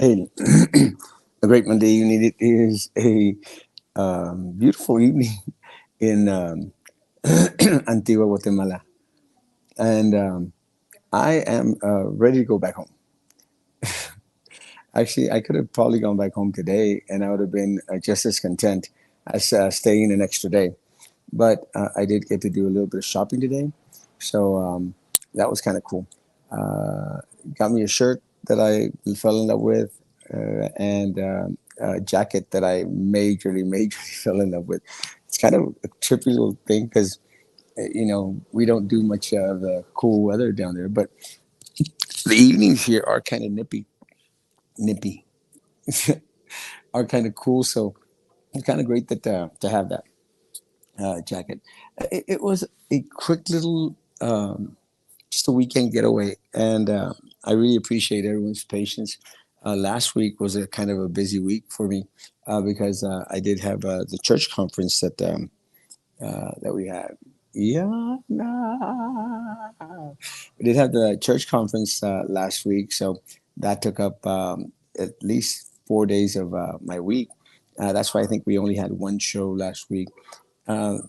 Hey, a great Monday evening. It is a beautiful evening in Antigua, Guatemala, and I am ready to go back home. Actually, I could have probably gone back home today, and I would have been just as content as staying an extra day. But I did get to do a little bit of shopping today, so that was kind of cool. Got me a shirt that I fell in love with, and a jacket that I majorly fell in love with. It's kind of a trippy little thing because we don't do much of the cool weather down there, but the evenings here are kind of nippy, are kind of cool. So it's kind of great that to have that jacket. It was a quick little just a weekend getaway, and I really appreciate everyone's patience. Last week was a kind of a busy week for me because I did have the church conference that we had. Yeah, nah. We did have the church conference last week, so that took up at least 4 days of my week. That's why I think we only had one show last week. And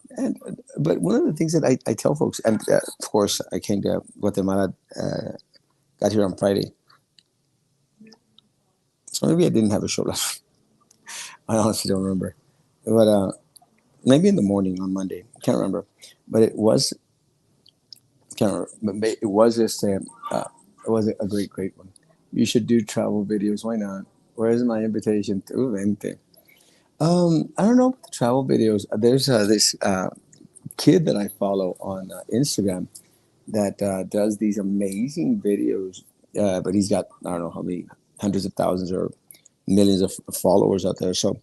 but one of the things that I tell folks, and of course I came to Guatemala, got here on Friday, so maybe I didn't have a show last. I honestly don't remember, but maybe in the morning on Monday, can't remember. But it was can't remember. But it was just it was a great one. You should do travel videos. Why not? Where's my invitation to Vente? I don't know about the travel videos. There's this kid that I follow on Instagram that does these amazing videos. But he's got I don't know how many hundreds of thousands or millions of followers out there. So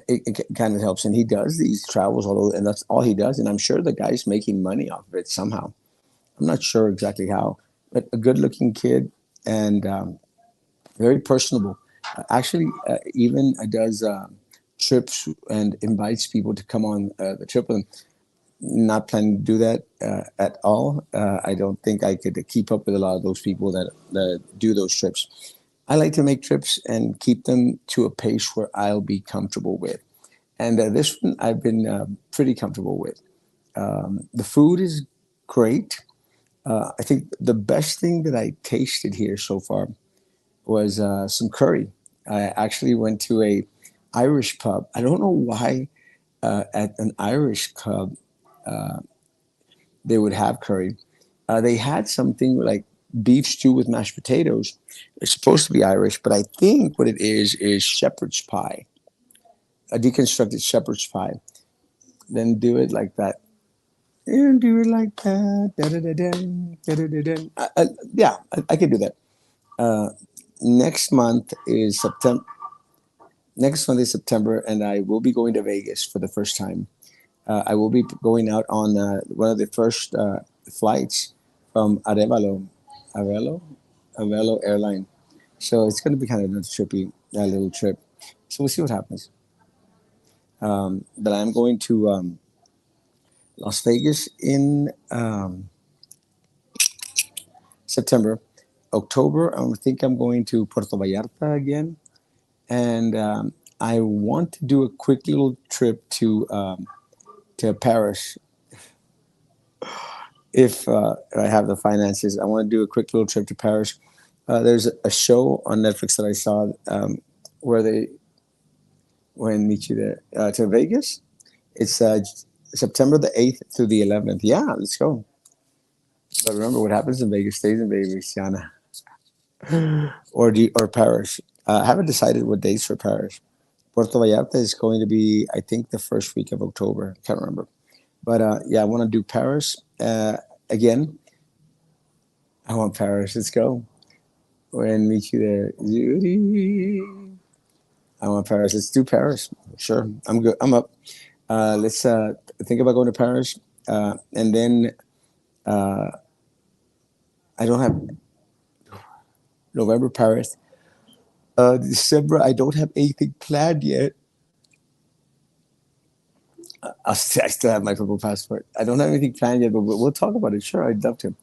it kind of helps. And he does these travels all over, and that's all he does. And I'm sure the guy's making money off of it somehow. I'm not sure exactly how, but a good-looking kid and very personable. Actually, even does trips and invites people to come on the trip with him. Not planning to do that at all. I don't think I could keep up with a lot of those people that do those trips. I like to make trips and keep them to a pace where I'll be comfortable with. And this one I've been pretty comfortable with. The food is great. I think the best thing that I tasted here so far was some curry. I actually went to a Irish pub. I don't know why at an Irish pub they would have curry. They had something like beef stew with mashed potatoes. It's supposed to be Irish, but I think what it is shepherd's pie, a deconstructed shepherd's pie. Then do it like that. And do it like that. Da, da, da, da. Yeah, I can do that. Next month is September. Next month is September, and I will be going to Vegas for the first time. I will be going out on one of the first flights from Arevalo airline. So it's going to be kind of a trippy, little trip. So we'll see what happens. But I'm going to Las Vegas in September. October, I think I'm going to Puerto Vallarta again. And I want to do a quick little trip to Paris if I have the finances. I want to do a quick little trip to Paris. There's a show on Netflix that I saw where they when meet you there to Vegas. It's September the 8th through the 11th. Yeah, let's go. But remember, what happens in Vegas stays in Vegas, Yana, or Paris. I haven't decided what dates for Paris. Puerto Vallarta is going to be, I think, the first week of October. Can't remember. But yeah, I want to do Paris again. I want Paris. Let's go. And meet you there. Judy. I want Paris. Let's do Paris. Sure. I'm good. I'm up. Let's think about going to Paris. And then I don't have November Paris. December, I don't have anything planned yet. I still have my purple passport. I don't have anything planned yet, but we'll talk about it. Sure, I'd love to.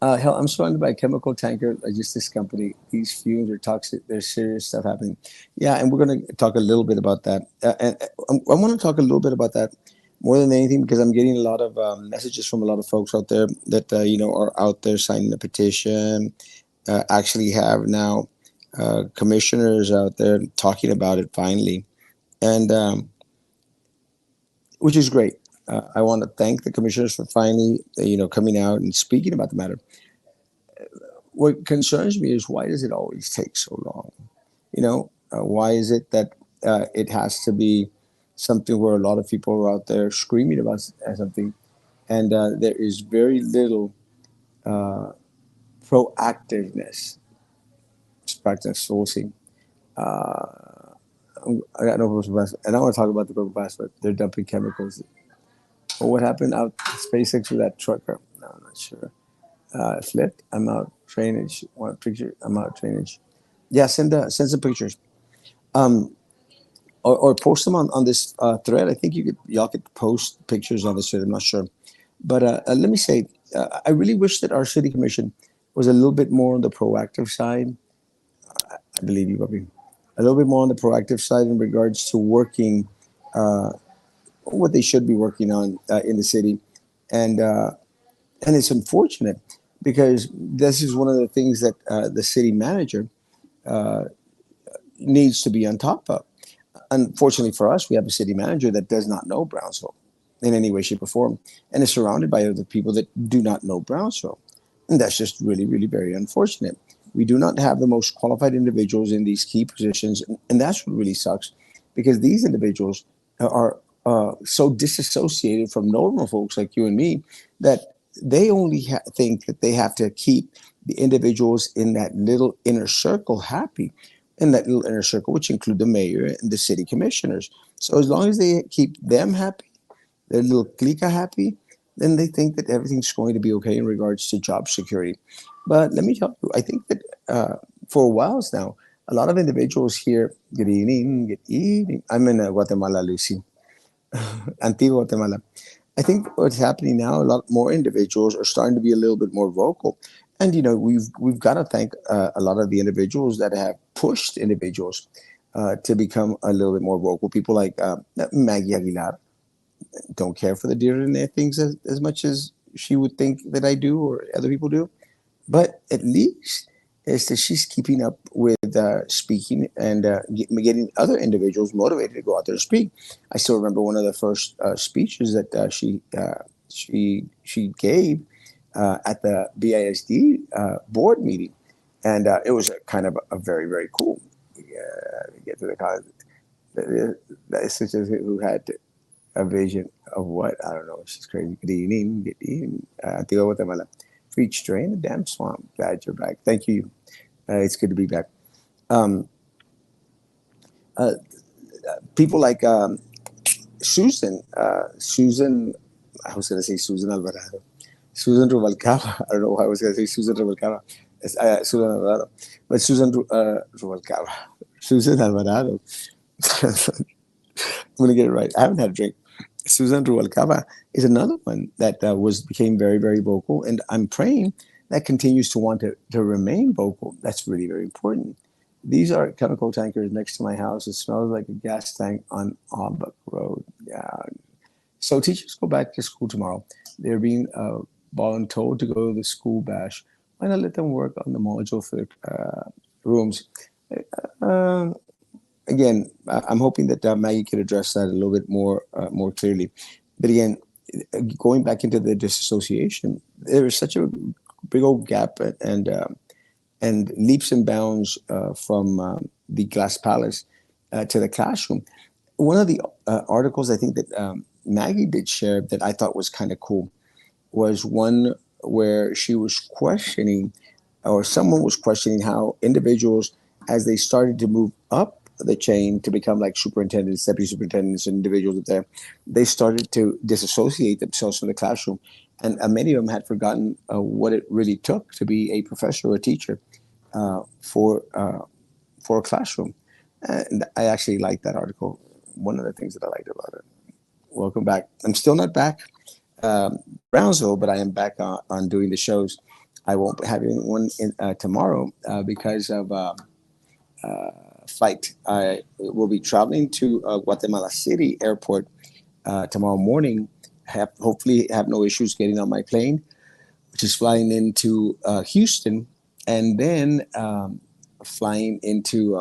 Hell, I'm surrounded by a chemical tanker, logistics company. These fumes are toxic. There's serious stuff happening. Yeah, and we're going to talk a little bit about that. I want to talk a little bit about that more than anything because I'm getting a lot of messages from a lot of folks out there that are out there signing a petition. Actually, have now commissioners out there talking about it finally, and which is great. I want to thank the commissioners for finally, coming out and speaking about the matter. What concerns me is why does it always take so long? Why is it that it has to be something where a lot of people are out there screaming about something, and there is very little uh, proactiveness. Practice, so we'll see. I got no purple pass, and I want to talk about the purple pass, but they're dumping chemicals. Well, what happened out SpaceX with that trucker? No, I'm not sure. Flipped. I'm out drainage. Want a picture? I'm out drainage. Yeah, send some pictures. Um, or post them on this thread. I think y'all could post pictures on this thread. I'm not sure, but let me say, I really wish that our city commission was a little bit more on the proactive side. I believe you, Bobby. A little bit more on the proactive side in regards to working what they should be working on in the city, and it's unfortunate because this is one of the things that the city manager needs to be on top of. Unfortunately for us, we have a city manager that does not know Brownsville in any way, shape, or form, and is surrounded by other people that do not know Brownsville. And that's just really, really very unfortunate. We do not have the most qualified individuals in these key positions, and that's what really sucks because these individuals are so disassociated from normal folks like you and me that they only think that they have to keep the individuals in that little inner circle happy, in that little inner circle, which include the mayor and the city commissioners. So as long as they keep them happy, their little clique happy, then they think that everything's going to be okay in regards to job security. But let me tell you, I think that for a while now, a lot of individuals here, good evening, good evening. I'm in Guatemala, Lucy, Antigua, Guatemala. I think what's happening now, a lot more individuals are starting to be a little bit more vocal. And we've got to thank a lot of the individuals that have pushed individuals to become a little bit more vocal. People like Maggie Aguilar don't care for the deer in their things as much as she would think that I do or other people do. But at least is that she's keeping up with speaking and getting other individuals motivated to go out there and speak. I still remember one of the first speeches that she gave at the BISD board meeting, and it was a kind of a very very cool. Get to the college. That is such as who had a vision of what I don't know. She's crazy. Good evening. Good evening. Antigua Guatemala. Preach, drain the damn swamp. Glad you're back. Thank you. It's good to be back. Um, uh, People like Susan. I was going to say Susan Alvarado. Susan Rubalcaba. I don't know why I was going to say Susan Rubalcaba. It's, Susan Alvarado. But Susan Rubalcaba. Susan Alvarado. I'm going to get it right. I haven't had a drink. Susan Rubalcaba is another one that became very, very vocal. And I'm praying that continues to want to remain vocal. That's really, very important. These are chemical tankers next to my house. It smells like a gas tank on Aubuck Road. Yeah. So teachers go back to school tomorrow. They're being voluntold to go to the school bash. Why not let them work on the module for the rooms? Uh, Again, I'm hoping that Maggie could address that a little bit more clearly. But again, going back into the disassociation, there is such a big old gap and leaps and bounds from the glass palace to the classroom. One of the articles I think that Maggie did share that I thought was kind of cool was one where she was questioning, or someone was questioning how individuals, as they started to move up the chain to become like superintendents, deputy superintendents, and individuals there, they started to disassociate themselves from the classroom. And many of them had forgotten what it really took to be a professor or a teacher for a classroom. And I actually liked that article. One of the things that I liked about it. Welcome back. I'm still not back Brownsville, but I am back on doing the shows. I won't be having one tomorrow because of flight. I will be traveling to Guatemala City Airport tomorrow morning. Hopefully have no issues getting on my plane, which is flying into Houston, and then flying into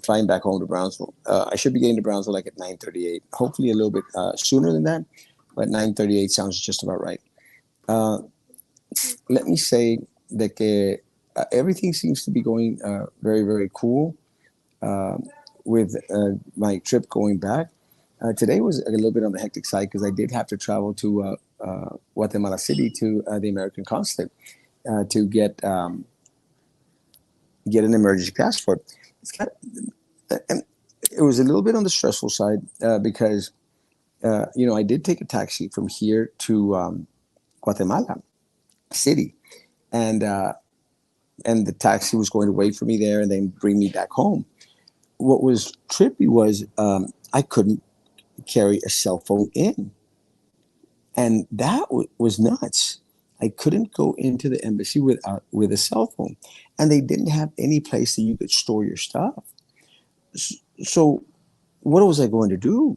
flying back home to Brownsville. I should be getting to Brownsville like at 9:38. Hopefully a little bit sooner than that, but 9:38 sounds just about right. Uh, Let me say that everything seems to be going very, very cool uh, with my trip going back. Today was a little bit on the hectic side because I did have to travel to Guatemala City to the American consulate to get an emergency passport. It's kind of, and it was a little bit on the stressful side because I did take a taxi from here to Guatemala City, and the taxi was going to wait for me there and then bring me back home. What was trippy was I couldn't carry a cell phone in, and that was nuts. I couldn't go into the embassy with a cell phone, and they didn't have any place that you could store your stuff. So what was I going to do?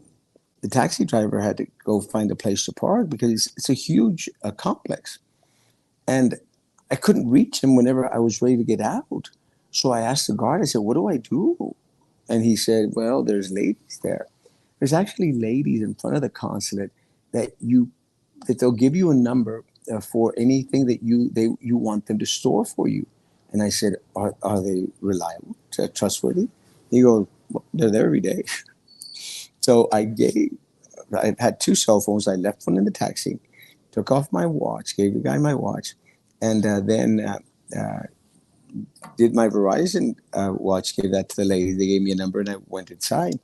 The taxi driver had to go find a place to park because it's a huge complex, and I couldn't reach him whenever I was ready to get out. So I asked the guard. I said, "What do I do?" And he said, "Well, there's ladies there. There's actually ladies in front of the consulate that they'll give you a number for anything that you want them to store for you." And I said, "Are they reliable, trustworthy?" He goes, "Well, they're there every day." So I had two cell phones. I left one in the taxi, took off my watch, gave the guy my watch, and then uh, did my Verizon watch, gave that to the lady. They gave me a number, and I went inside.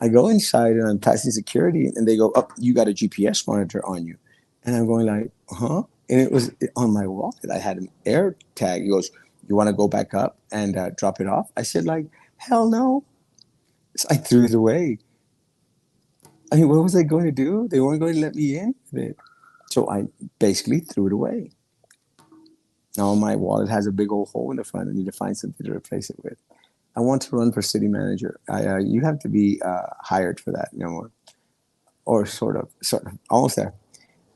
I go inside, and I'm passing security, and they go, "Up, you got a GPS monitor on you," and I'm going like, "Huh?" And it was on my wallet. I had an air tag. He goes, "You want to go back up and drop it off?" I said, like, "Hell no!" So I threw it away. I mean, what was I going to do? They weren't going to let me in with it. So I basically threw it away. Now my wallet has a big old hole in the front. I need to find something to replace it with. I want to run for city manager. You have to be hired for that, or sort of, almost there.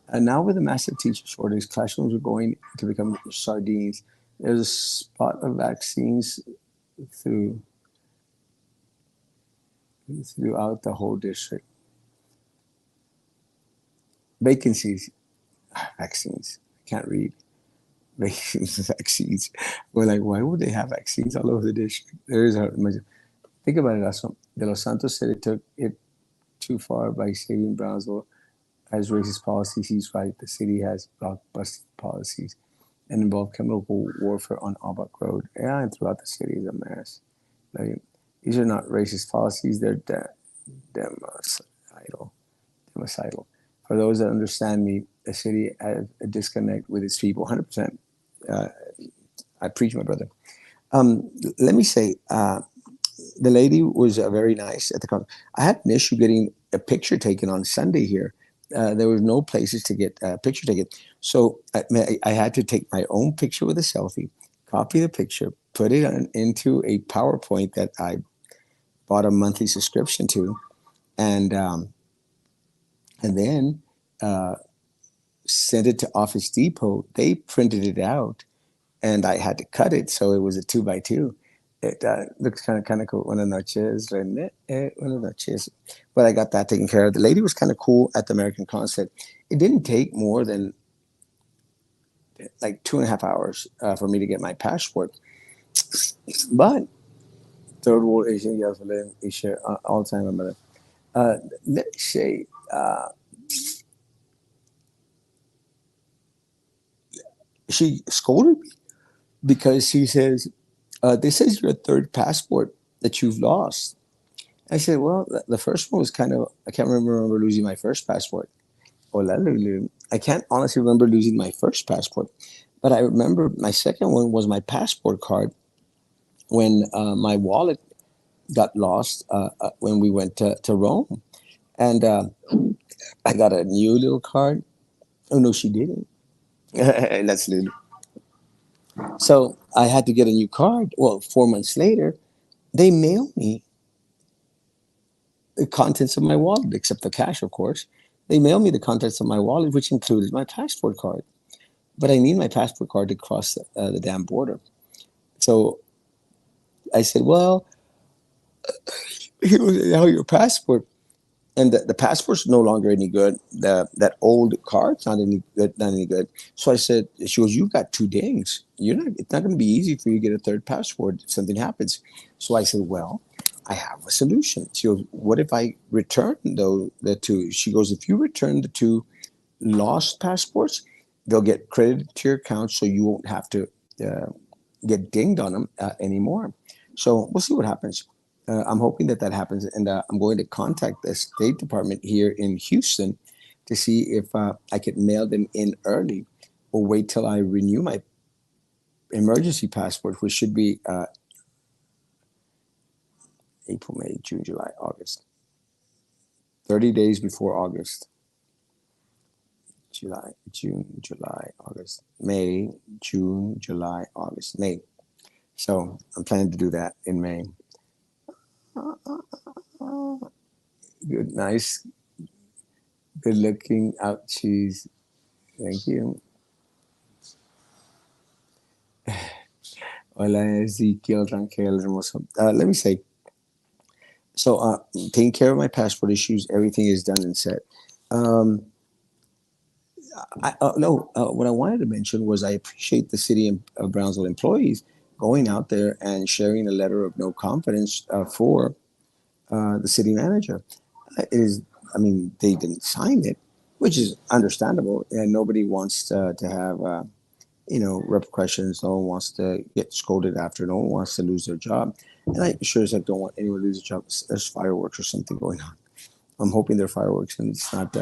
And now with the massive teacher shortage, classrooms are going to become sardines. There's a spot of vaccines through, throughout the whole district. Vacancies, vaccines. I can't read. Vaccines. We're like, why would they have vaccines all over the district? There is a think about it, Erasmo. De Los Santos said it took it too far by saving Brownsville as racist policies. He's right. The city has blockbuster policies and involve chemical warfare on Albach Road. Yeah, and throughout the city is a mess. Like, these are not racist policies. They're democidal. Democidal. For those that understand me, the city has a disconnect with its people. 100%. Uh, I preach, my brother. Let me say, the lady was very nice at the concert. I had an issue getting a picture taken on Sunday here. There were no places to get a picture taken. So I had to take my own picture with a selfie, copy the picture, put it into a PowerPoint that I bought a monthly subscription to, and then uh, sent it to Office Depot. They printed it out, and I had to cut it, so it was a 2x2. It looks kind of cool. Buenas noches, René. Buenas noches. But I got that taken care of. The lady was kind of cool at the American consulate. It didn't take more than like 2.5 hours for me to get my passport. But third world Asian girls live Asia all the time, my mother. Let's say she scolded me because she says, "This is your third passport that you've lost." I said, "Well, the first one was kind of, I can't remember losing my first passport. Hola, Lulu. I can't honestly remember losing my first passport, but I remember my second one was my passport card when my wallet got lost when we went to Rome. And I got a new little card. Oh, no, she didn't. That's little. So I had to get a new card. Well, 4 months later, they mailed me the contents of my wallet, except the cash, of course. They mailed me the contents of my wallet, which included my passport card. But I need my passport card to cross the damn border. So I said, well, here was now your passport. And the passport's no longer any good. That old card's not any good, not any good. So I said, she goes, you got two dings. You're not. It's not going to be easy for you to get a third passport if something happens. So I said, well, I have a solution. She goes, what if I return the two? She goes, if you return the two lost passports, they'll get credited to your account, so you won't have to uh, get dinged on them anymore. So we'll see what happens. I'm hoping that that happens, and I'm going to contact the State Department here in Houston to see if I could mail them in early, or wait till I renew my emergency passport, which should be April, May, June, July, August, 30 days before August. July, June, July, August, May, June, July, August, May. So I'm planning to do that in May. Good, nice, good looking out cheese. Thank you. Hola, Ezekiel Rangel Hermoso. Let me say, so taking care of my passport issues, everything is done and set. Um, no, what I wanted to mention was I appreciate the city of Brownsville employees going out there and sharing a letter of no confidence for the city manager. It is, I mean, they didn't sign it, which is understandable, and nobody wants to have repercussions. No one wants to get scolded after. No one wants to lose their job. And I sure as heck don't want anyone to lose a job. There's fireworks or something going on. I'm hoping they're fireworks and it's not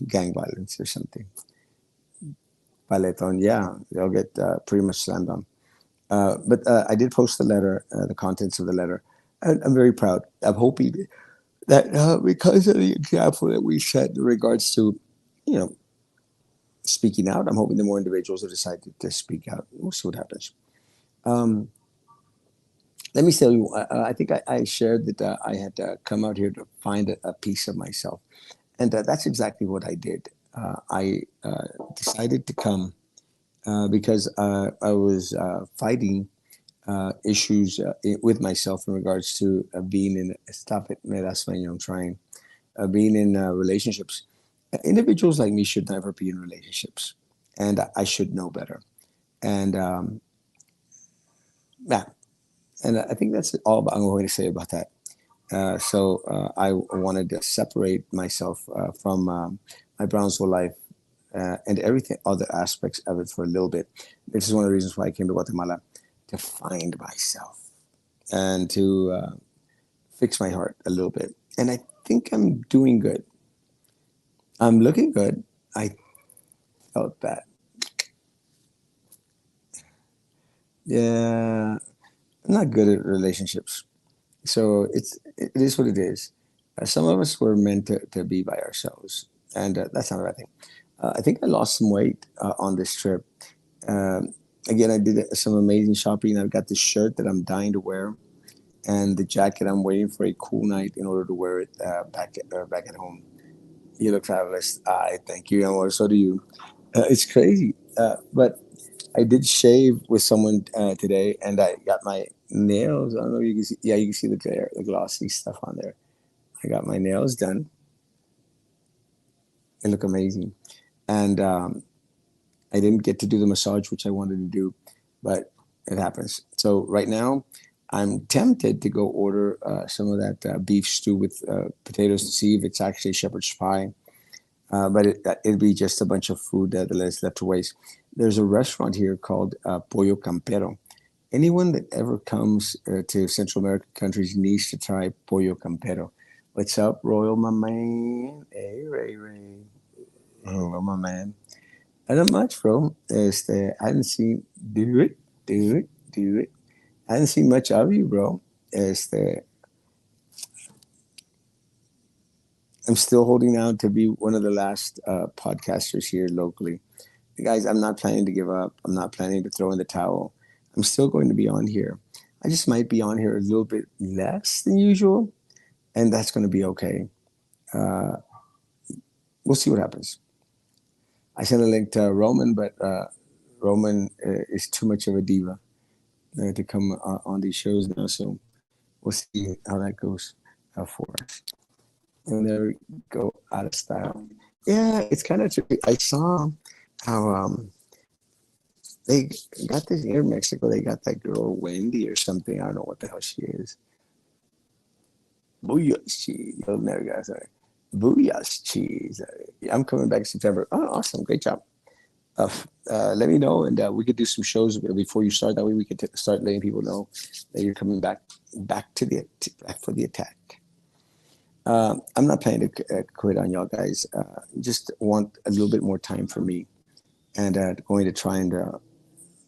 gang violence or something. Paletón, yeah, they'll get pretty much slammed on. But I did post the letter, the contents of the letter. And I'm very proud. I'm hoping that because of the example that we set in regards to, you know, speaking out, I'm hoping the more individuals will decide to speak out. We'll see what happens. Um, Let me tell you, I think I shared that I had come out here to find a piece of myself. And that's exactly what I did. I decided to come because I was fighting issues with myself in regards to being in, stop it, me da sueño, I'm trying, being in relationships. Individuals like me should never be in relationships. And I should know better. And yeah, and I think that's all I'm going to say about that. So I wanted to separate myself from my Brownsville life and everything, other aspects of it for a little bit. This is one of the reasons why I came to Guatemala, to find myself and to fix my heart a little bit. And I think I'm doing good. I'm looking good. I felt that. Yeah, I'm not good at relationships. So it is what it is. Some of us were meant to be by ourselves, and that's not a bad thing. I think I lost some weight on this trip. Um, Again, I did some amazing shopping. I've got this shirt that I'm dying to wear, and the jacket. I'm waiting for a cool night in order to wear it back at home. You look fabulous. I thank you, and so do you. It's crazy, but I did shave with someone today, and I got my nails. I don't know if you can see. Yeah, you can see the glossy stuff on there. I got my nails done. They look amazing, and I didn't get to do the massage which I wanted to do, but it happens. So right now, I'm tempted to go order some of that beef stew with potatoes to see if it's actually shepherd's pie. But it'd be just a bunch of food that is left to waste. There's a restaurant here called Pollo Campero. Anyone that ever comes to Central American countries needs to try Pollo Campero. What's up, Royal, my man? Hey, Ray Ray. Hello, my man. Not much, bro. I hadn't seen, do it, do it, do it. I hadn't seen much of you, bro. Este, I'm still holding out to be one of the last podcasters here locally. guys, I'm not planning to give up. I'm not planning to throw in the towel. I'm still going to be on here. I just might be on here a little bit less than usual, and that's going to be okay. Uh, we'll see what happens. I sent a link to Roman, but Roman is too much of a diva to come on these shows now. So we'll see how that goes for us. And there we go, out of style. Yeah, it's kind of tricky. I saw how they got this here in Mexico. They got that girl Wendy or something. I don't know what the hell she is. Booyah cheese. You'll never guys. Booyah cheese. I'm coming back in September. Oh, awesome. Great job. Let me know, and we could do some shows before you start. That way, we could start letting people know that you're coming back to back for the attack. I'm not planning to quit on y'all guys. Just want a little bit more time for me, and going to try and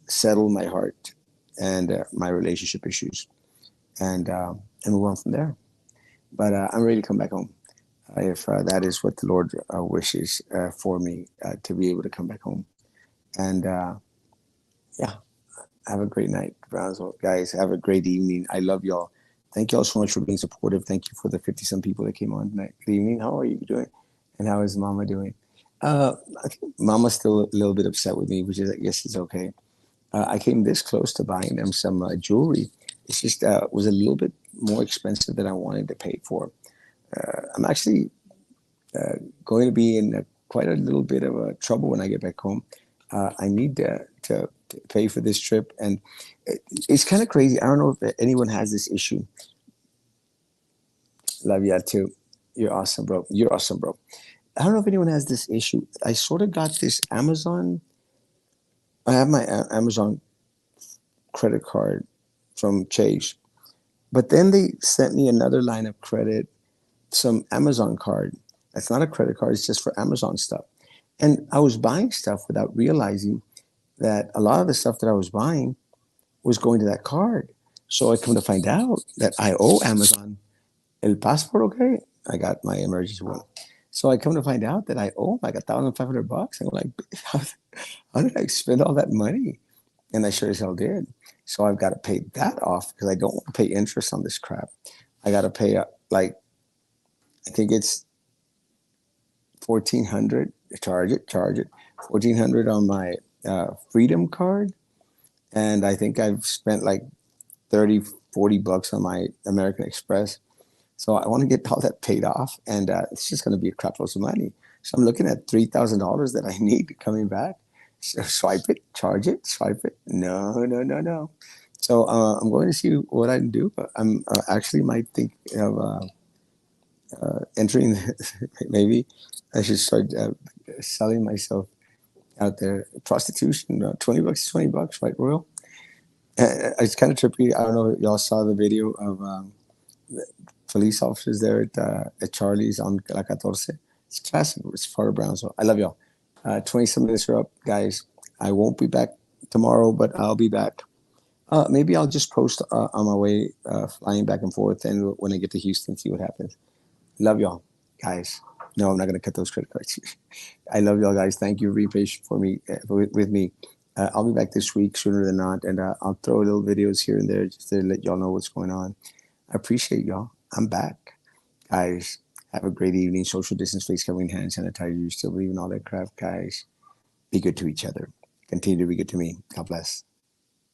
settle my heart and my relationship issues, and move on from there. But I'm ready to come back home. If that is what the Lord wishes for me, to be able to come back home. And yeah, have a great night, Brownsville. Guys, have a great evening. I love y'all. Thank y'all so much for being supportive. Thank you for the 50 some people that came on tonight. Good evening. How are you doing? And how is Mama doing? I think Mama's still a little bit upset with me, which is, I guess, it's okay. I came this close to buying them some jewelry. It's just was a little bit more expensive than I wanted to pay for. I'm actually going to be in quite a little bit of trouble when I get back home. I need to pay for this trip, and it's kind of crazy. I don't know if anyone has this issue. Love you too. You're awesome, bro. You're awesome, bro. I don't know if anyone has this issue. I sort of got this Amazon. I have my Amazon credit card from Chase, but then they sent me another line of credit, some Amazon card. That's not a credit card. It's just for Amazon stuff. And I was buying stuff without realizing that a lot of the stuff that I was buying was going to that card. So I come to find out that I owe Amazon el passport. Okay, I got my emergency one. So I come to find out that I owe like $1,500. And I'm like, how did I spend all that money? And I sure as hell did. So I've got to pay that off because I don't want to pay interest on this crap. I got to pay like, I think it's 1,400. Charge it. 1,400 on my Freedom card, and I think I've spent like 30, $40 on my American Express. So I want to get all that paid off, and it's just going to be a crap load of money. So I'm looking at $3,000 that I need coming back. So swipe it, charge it, swipe it. No. So I'm going to see what I can do. I'm actually might think of entering. Maybe I should start selling myself out there. Prostitution, $20 is $20, right, Royal? It's kind of trippy. I don't know if y'all saw the video of police officers there at Charlie's on La 14. It's classic. It's part of Brownsville. I love y'all. 20 some minutes are up, guys. I won't be back tomorrow, but I'll be back. Maybe I'll just post on my way flying back and forth, and when I get to Houston, see what happens. Love y'all, guys. No, I'm not going to cut those credit cards. I love y'all, guys. Thank you. Be patient for me, with me. I'll be back this week sooner than not, and I'll throw little videos here and there just to let y'all know what's going on. I appreciate y'all. I'm back, guys. Have a great evening. Social distance, face covering, hand sanitizer. You still believe in all that crap, guys? Be good to each other. Continue to be good to me. God bless.